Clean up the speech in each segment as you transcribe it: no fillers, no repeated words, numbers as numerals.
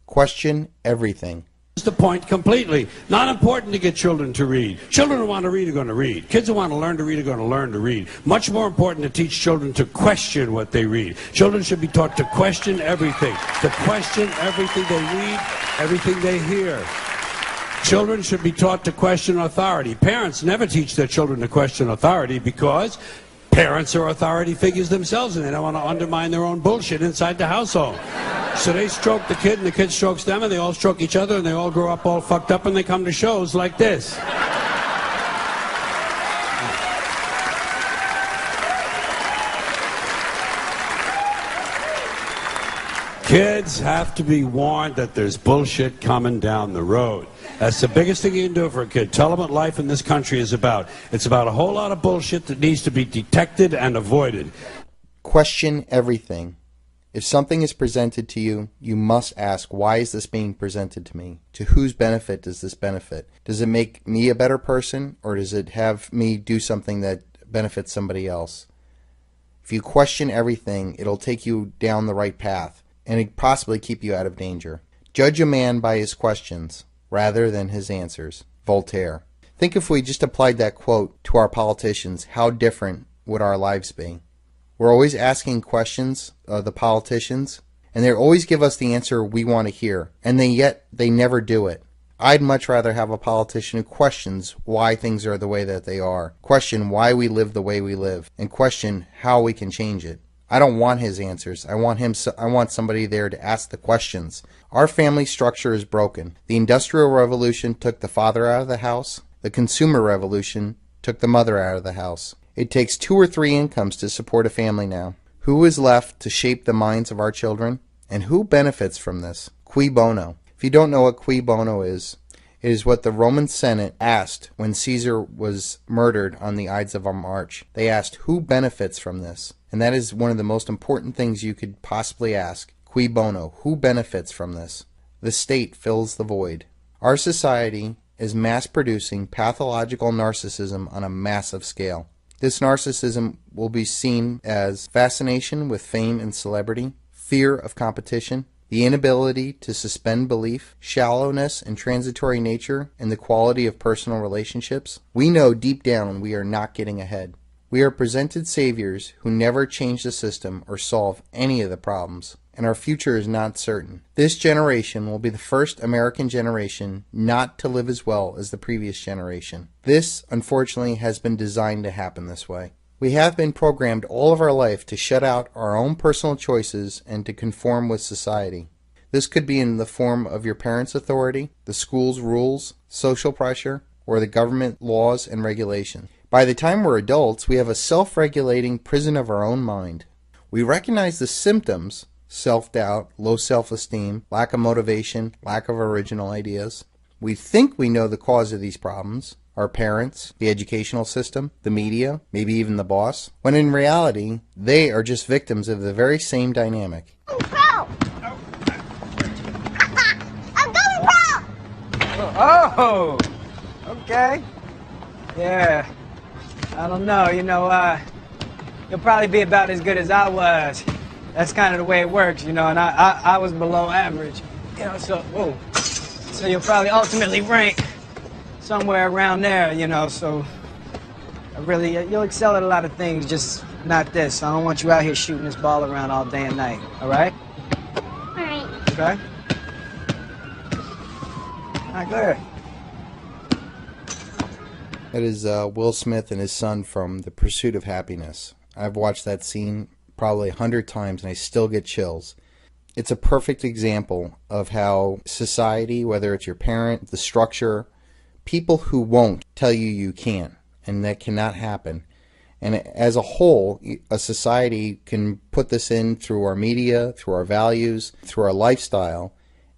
Question everything. The point completely. Not important to get children to read. Children who want to read are going to read. Kids who want to learn to read are going to learn to read. Much more important to teach children to question what they read. Children should be taught to question everything. To question everything they read, everything they hear. Children should be taught to question authority. Parents never teach their children to question authority because parents are authority figures themselves and they don't want to undermine their own bullshit inside the household. So they stroke the kid and the kid strokes them and they all stroke each other and they all grow up all fucked up and they come to shows like this. Kids have to be warned that there's bullshit coming down the road. That's the biggest thing you can do for a kid. Tell them what life in this country is about. It's about a whole lot of bullshit that needs to be detected and avoided. Question everything. If something is presented to you, you must ask, why is this being presented to me? To whose benefit does this benefit? Does it make me a better person, or does it have me do something that benefits somebody else? If you question everything, it'll take you down the right path, and it possibly keep you out of danger. Judge a man by his questions, rather than his answers. Voltaire. Think if we just applied that quote to our politicians, how different would our lives be? We're always asking questions of the politicians, and they always give us the answer we want to hear, and yet they never do it. I'd much rather have a politician who questions why things are the way that they are, question why we live the way we live, and question how we can change it. I don't want his answers. I want somebody there to ask the questions. Our family structure is broken. The Industrial Revolution took the father out of the house. The Consumer Revolution took the mother out of the house. It takes 2 or 3 incomes to support a family now. Who is left to shape the minds of our children? And who benefits from this? Cui bono? If you don't know what cui bono is, it is what the Roman Senate asked when Caesar was murdered on the Ides of March. They asked, who benefits from this? And that is one of the most important things you could possibly ask. Cui bono? Who benefits from this? The state fills the void. Our society is mass-producing pathological narcissism on a massive scale. This narcissism will be seen as fascination with fame and celebrity, fear of competition, the inability to suspend belief, shallowness and transitory nature, and the quality of personal relationships. We know deep down we are not getting ahead. We are presented saviors who never change the system or solve any of the problems, and our future is not certain. This generation will be the first American generation not to live as well as the previous generation. This, unfortunately, has been designed to happen this way. We have been programmed all of our life to shut out our own personal choices and to conform with society. This could be in the form of your parents' authority, the school's rules, social pressure, or the government laws and regulations. By the time we're adults, we have a self-regulating prison of our own mind. We recognize the symptoms: self-doubt, low self-esteem, lack of motivation, lack of original ideas. We think we know the cause of these problems: our parents, the educational system, the media, maybe even the boss, when in reality, they are just victims of the very same dynamic. Pro! I'm going pro! Oh! Okay. Yeah. I don't know, you'll probably be about as good as I was. That's kind of the way it works, and I was below average, so you'll probably ultimately rank somewhere around there, so you'll excel at a lot of things, just not this. I don't want you out here shooting this ball around all day and night, all right? All right. Okay? All right, go ahead. That is Will Smith and his son from The Pursuit of Happiness. I've watched that scene probably 100 times and I still get chills. It's a perfect example of how society, whether it's your parent, the structure, people who won't tell you you can't, and that cannot happen. And as a whole, a society can put this in through our media, through our values, through our lifestyle,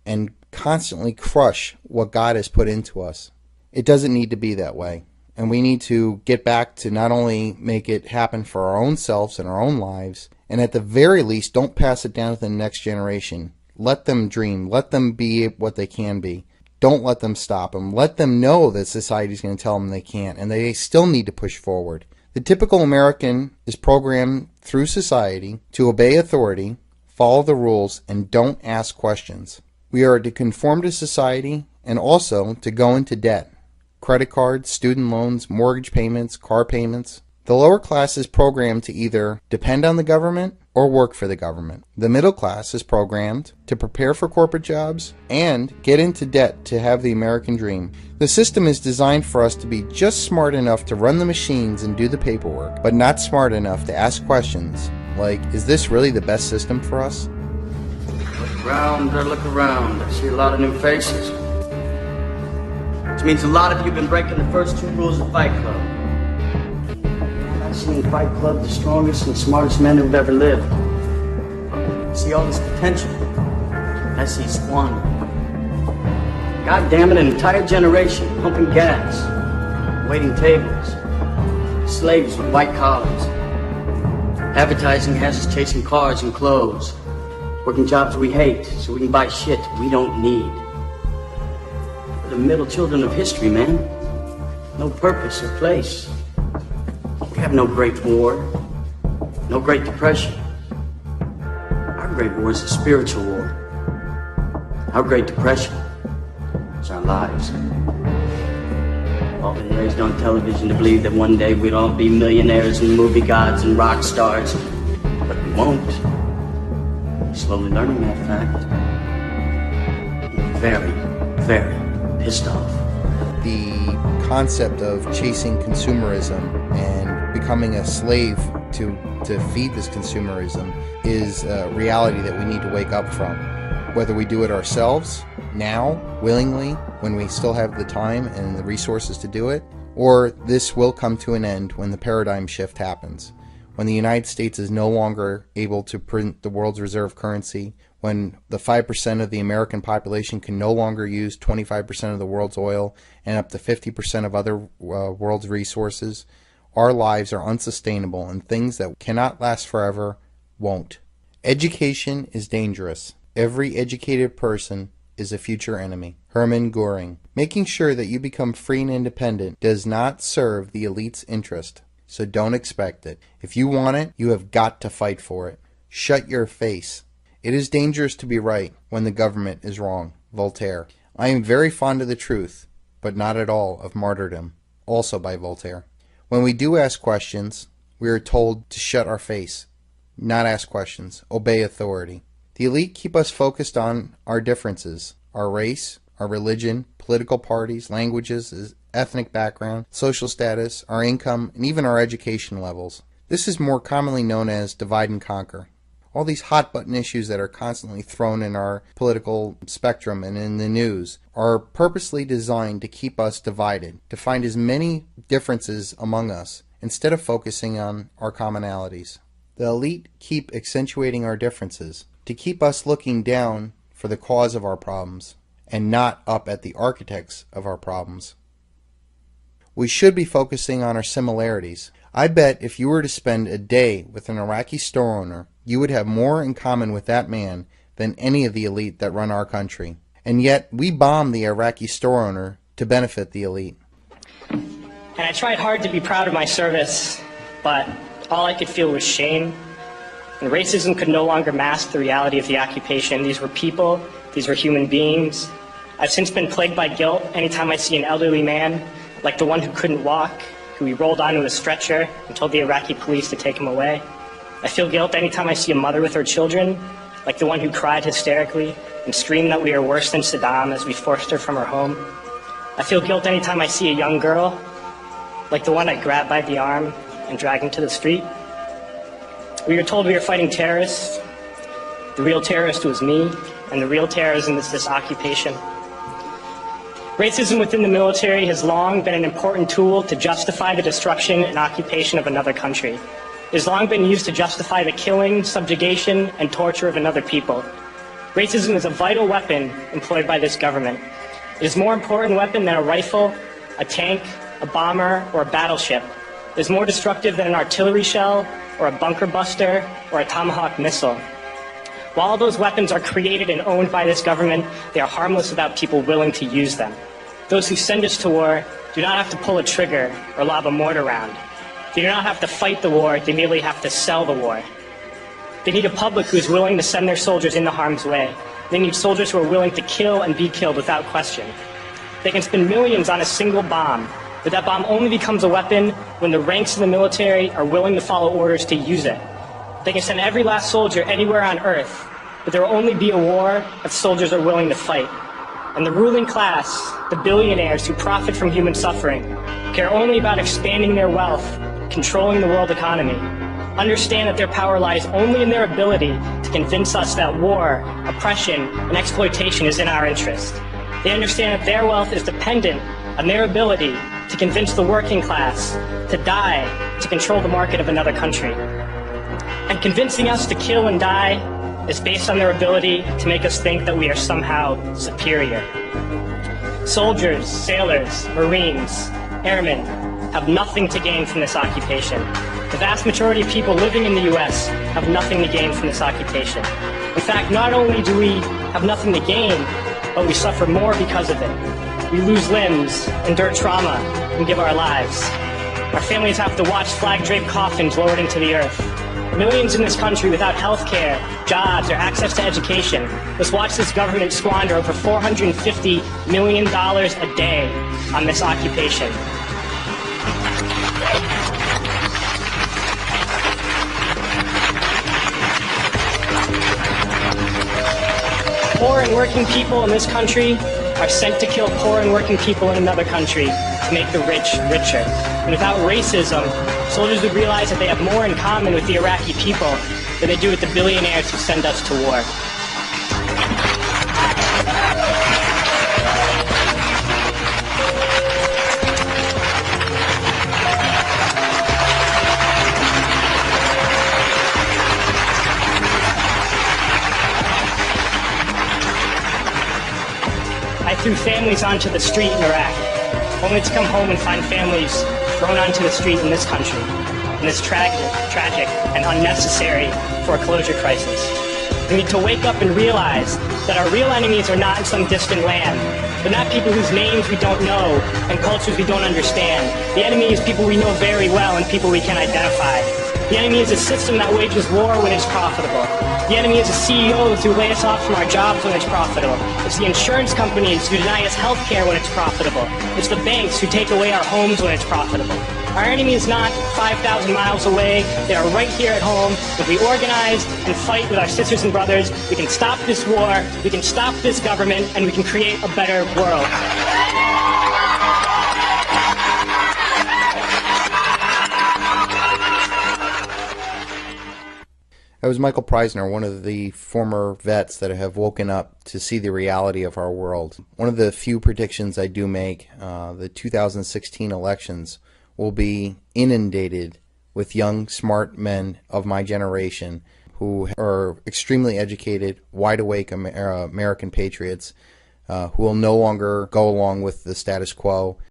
and constantly crush what God has put into us. It doesn't need to be that way. And we need to get back to not only make it happen for our own selves and our own lives, and at the very least, don't pass it down to the next generation. Let them dream. Let them be what they can be. Don't let them stop them. Let them know that society is going to tell them they can't, and they still need to push forward. The typical American is programmed through society to obey authority, follow the rules, and don't ask questions. We are to conform to society and also to go into debt. Credit cards, student loans, mortgage payments, car payments. The lower class is programmed to either depend on the government or work for the government. The middle class is programmed to prepare for corporate jobs and get into debt to have the American dream. The system is designed for us to be just smart enough to run the machines and do the paperwork, but not smart enough to ask questions like, is this really the best system for us? Look around. I see a lot of new faces. Which means a lot of you have been breaking the first 2 rules of Fight Club. I've seen in Fight Club the strongest and smartest men who've ever lived. I see all this potential. I see squander. God damn it, an entire generation pumping gas, waiting tables, slaves with white collars. Advertising has us chasing cars and clothes, working jobs we hate so we can buy shit we don't need. We're the middle children of history, man. No purpose or place. We have no Great War, no Great Depression. Our Great War is a spiritual war. Our Great Depression is our lives. We've all been raised on television to believe that one day we'd all be millionaires and movie gods and rock stars, but we won't. We're slowly learning that fact. I'm very, very pissed off. The concept of chasing consumerism and becoming a slave to feed this consumerism is a reality that we need to wake up from. Whether we do it ourselves, now, willingly, when we still have the time and the resources to do it, or this will come to an end when the paradigm shift happens. When the United States is no longer able to print the world's reserve currency, when the 5% of the American population can no longer use 25% of the world's oil and up to 50% of other world's resources, our lives are unsustainable, and things that cannot last forever won't. Education is dangerous. Every educated person is a future enemy. Hermann Göring. Making sure that you become free and independent does not serve the elite's interest, so don't expect it. If you want it, you have got to fight for it. Shut your face. It is dangerous to be right when the government is wrong. Voltaire. I am very fond of the truth, but not at all of martyrdom. Also by Voltaire. When we do ask questions, we are told to shut our face, not ask questions, obey authority. The elite keep us focused on our differences, our race, our religion, political parties, languages, ethnic background, social status, our income, and even our education levels. This is more commonly known as divide and conquer. All these hot-button issues that are constantly thrown in our political spectrum and in the news are purposely designed to keep us divided, to find as many differences among us, instead of focusing on our commonalities. The elite keep accentuating our differences, to keep us looking down for the cause of our problems, and not up at the architects of our problems. We should be focusing on our similarities. I bet if you were to spend a day with an Iraqi store owner, you would have more in common with that man than any of the elite that run our country. And yet, we bomb the Iraqi store owner to benefit the elite. And I tried hard to be proud of my service, but all I could feel was shame. And racism could no longer mask the reality of the occupation. These were people, these were human beings. I've since been plagued by guilt anytime I see an elderly man, like the one who couldn't walk, who we rolled onto a stretcher and told the Iraqi police to take him away. I feel guilt anytime I see a mother with her children, like the one who cried hysterically and screamed that we are worse than Saddam as we forced her from her home. I feel guilt anytime I see a young girl, like the one I grabbed by the arm and dragged into the street. We were told we were fighting terrorists. The real terrorist was me, and the real terrorism is this occupation. Racism within the military has long been an important tool to justify the destruction and occupation of another country. It has long been used to justify the killing, subjugation, and torture of another people. Racism is a vital weapon employed by this government. It is a more important weapon than a rifle, a tank, a bomber, or a battleship. It is more destructive than an artillery shell, or a bunker buster, or a Tomahawk missile. While all those weapons are created and owned by this government, they are harmless without people willing to use them. Those who send us to war do not have to pull a trigger or lob a mortar round. They do not have to fight the war, they merely have to sell the war. They need a public who is willing to send their soldiers into harm's way. They need soldiers who are willing to kill and be killed without question. They can spend millions on a single bomb, but that bomb only becomes a weapon when the ranks of the military are willing to follow orders to use it. They can send every last soldier anywhere on Earth, but there will only be a war if soldiers are willing to fight. And the ruling class, the billionaires who profit from human suffering, care only about expanding their wealth, controlling the world economy. Understand that their power lies only in their ability to convince us that war, oppression, and exploitation is in our interest. They understand that their wealth is dependent on their ability to convince the working class to die to control the market of another country. And convincing us to kill and die is based on their ability to make us think that we are somehow superior. Soldiers, sailors, Marines, airmen have nothing to gain from this occupation. The vast majority of people living in the U.S. have nothing to gain from this occupation. In fact, not only do we have nothing to gain, but we suffer more because of it. We lose limbs, endure trauma, and give our lives. Our families have to watch flag-draped coffins lowered into the earth. Millions in this country without health care, jobs, or access to education must watch this government squander over $450 million a day on this occupation. Poor and working people in this country are sent to kill poor and working people in another country to make the rich richer. And without racism, soldiers would realize that they have more in common with the Iraqi people than they do with the billionaires who send us to war. I threw families onto the street in Iraq, only to come home and find families thrown onto the street in this country, in this tragic and unnecessary foreclosure crisis. We need to wake up and realize that our real enemies are not in some distant land. They're not people whose names we don't know and cultures we don't understand. The enemy is people we know very well and people we can identify. The enemy is a system that wages war when it's profitable. The enemy is the CEOs who lay us off from our jobs when it's profitable. It's the insurance companies who deny us health care when it's profitable. It's the banks who take away our homes when it's profitable. Our enemy is not 5,000 miles away. They are right here at home. If we organize and fight with our sisters and brothers, we can stop this war, we can stop this government, and we can create a better world. That was Michael Preisner, one of the former vets that have woken up to see the reality of our world. One of the few predictions I do make, the 2016 elections will be inundated with young, smart men of my generation who are extremely educated, wide-awake American patriots who will no longer go along with the status quo.